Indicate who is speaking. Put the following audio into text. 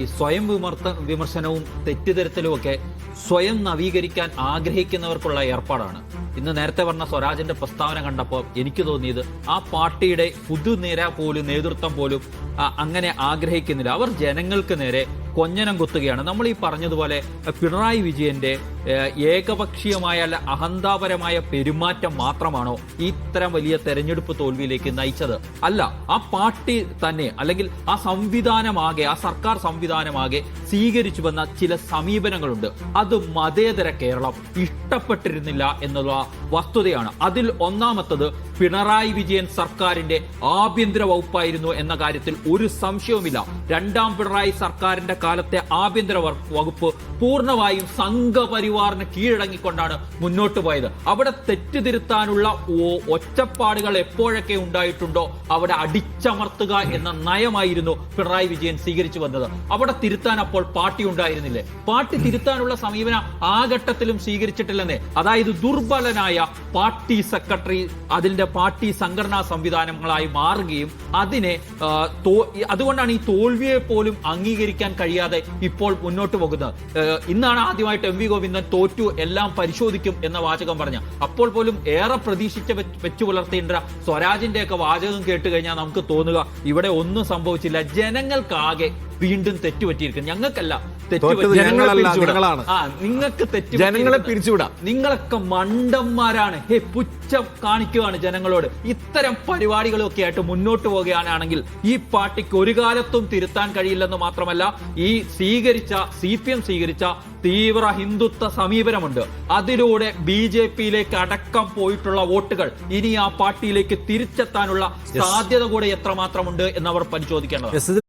Speaker 1: ഈ സ്വയം വിമർശനവും തെറ്റിദ്ധരുത്തലും ഒക്കെ സ്വയം നവീകരിക്കാൻ ആഗ്രഹിക്കുന്നവർക്കുള്ള ഏർപ്പാടാണ്. ഇന്ന് നേരത്തെ പറഞ്ഞ സ്വരാജിന്റെ പ്രസ്താവന കണ്ടപ്പോൾ എനിക്ക് തോന്നിയത് ആ പാർട്ടിയുടെ പുതുനിര പോലും നേതൃത്വം പോലും അങ്ങനെ ആഗ്രഹിക്കുന്നില്ല. അവർ ജനങ്ങൾക്ക് നേരെ കൊഞ്ഞനം കുത്തുകയാണ്. നമ്മൾ ഈ പറഞ്ഞതുപോലെ പിണറായി വിജയന്റെ ഏകപക്ഷീയമായ അല്ല അഹന്താപരമായ പെരുമാറ്റം മാത്രമാണോ ഇത്തരം വലിയ തെരഞ്ഞെടുപ്പ് തോൽവിയിലേക്ക് നയിച്ചത്? അല്ല, ആ പാർട്ടി തന്നെ അല്ലെങ്കിൽ ആ സംവിധാനമാകെ, ആ സർക്കാർ സംവിധാനമാകെ സ്വീകരിച്ചു വന്ന ചില സമീപനങ്ങളുണ്ട്. അത് മതേതര കേരളം ഇഷ്ടപ്പെട്ടിരുന്നില്ല എന്നുള്ള വസ്തുതയാണ്. അതിൽ ഒന്നാമത്തത് പിണറായി വിജയൻ സർക്കാരിന്റെ ആഭ്യന്തര വകുപ്പായിരുന്നു എന്ന കാര്യത്തിൽ ഒരു സംശയവുമില്ല. രണ്ടാം പിണറായി സർക്കാരിന്റെ കാലത്തെ ആഭ്യന്തര വകുപ്പ് പൂർണ്ണമായും സംഘപരിവാറിന് കീഴടങ്ങിക്കൊണ്ടാണ് മുന്നോട്ട് പോയത്. അവിടെ തെറ്റുതിരുത്താനുള്ള ഒച്ചപ്പാടുകൾ എപ്പോഴൊക്കെ ഉണ്ടായിട്ടുണ്ടോ അവിടെ അടിച്ചമർത്തുക എന്ന നയമായിരുന്നു പിണറായി വിജയൻ സ്വീകരിച്ചു വന്നത്. അവിടെ തിരുത്താൻ അപ്പോൾ പാർട്ടി ഉണ്ടായിരുന്നില്ലേ? പാർട്ടി തിരുത്താനുള്ള സമീപനം ആ ഘട്ടത്തിലും സ്വീകരിച്ചിട്ടില്ലെന്നേ. അതായത് ദുർബലനായ പാർട്ടി സെക്രട്ടറി അതിന്റെ പാർട്ടി സംഘടനാ സംവിധാനങ്ങളായി മാറുകയും അതിനെ അതുകൊണ്ടാണ് ഈ തോൽവിയെ പോലും അംഗീകരിക്കാൻ കഴിയാതെ ഇപ്പോൾ മുന്നോട്ട് പോകുന്നത്. ഇന്നാണ് ആദ്യമായിട്ട് എം വി ഗോവിന്ദൻ തോറ്റു, എല്ലാം പരിശോധിക്കും എന്ന വാചകം പറഞ്ഞ. അപ്പോൾ പോലും ഏറെ പ്രതീക്ഷിച്ച് വെച്ചു പുലർത്തേണ്ട സ്വരാജിന്റെ ഒക്കെ വാചകം കേട്ട് കഴിഞ്ഞാൽ നമുക്ക് തോന്നുക ഇവിടെ ഒന്നും സംഭവിച്ചില്ല. ജനങ്ങൾക്കാകെ വീണ്ടും തെറ്റുപറ്റിയിരിക്കും. ഞങ്ങൾക്കല്ല നിങ്ങൾക്ക് തെറ്റ്, ജനങ്ങളെ പിരിച്ചുവിടാം. നിങ്ങളൊക്കെ മണ്ടന്മാരാണ്. പുച്ഛം കാണിക്കുകയാണ് ജനങ്ങളോട്. ഇത്തരം പരിപാടികളൊക്കെ ആയിട്ട് മുന്നോട്ട് പോവുകയാണെങ്കിൽ ഈ പാർട്ടിക്ക് ഒരു കാലത്തും തിരുത്താൻ കഴിയില്ലെന്ന് മാത്രമല്ല, ഈ CPM സ്വീകരിച്ച തീവ്ര ഹിന്ദുത്വ സമീപനമുണ്ട്. അതിലൂടെ BJPയിലേക്ക് അടക്കം പോയിട്ടുള്ള വോട്ടുകൾ ഇനി ആ പാർട്ടിയിലേക്ക് തിരിച്ചെത്താനുള്ള സാധ്യത കൂടെ എത്രമാത്രമുണ്ട് എന്നവർ പരിശോധിക്കേണ്ടത്.